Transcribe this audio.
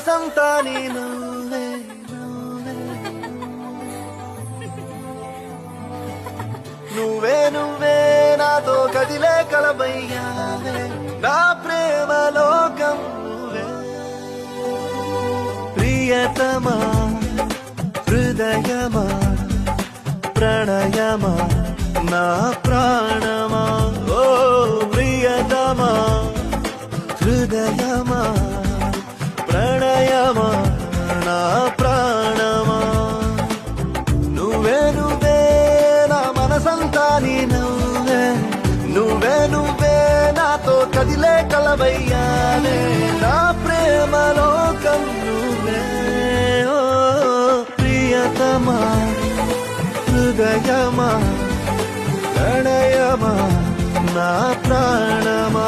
మనసంతా నీ నువ్వే నువ్వే నువ్వే నాతో కదిలే కలబయ్యావే నా ప్రేమ లోకం నువ్వే ప్రియతమా హృదయమా ప్రణయమా నా ప్రాణమా ఓ ప్రియతమా హృదయమా ప్రణయమా నా ప్రాణమా నువ్వే నువ్వే నా మనసంతా నీ నువ్వే నువ్వే నువ్వే నాతో కదిలే కలవయ్యానే నా ప్రేమ లోకం నువ్వే ఓ ప్రియతమా హృదయమా ప్రణయమా నా ప్రాణమా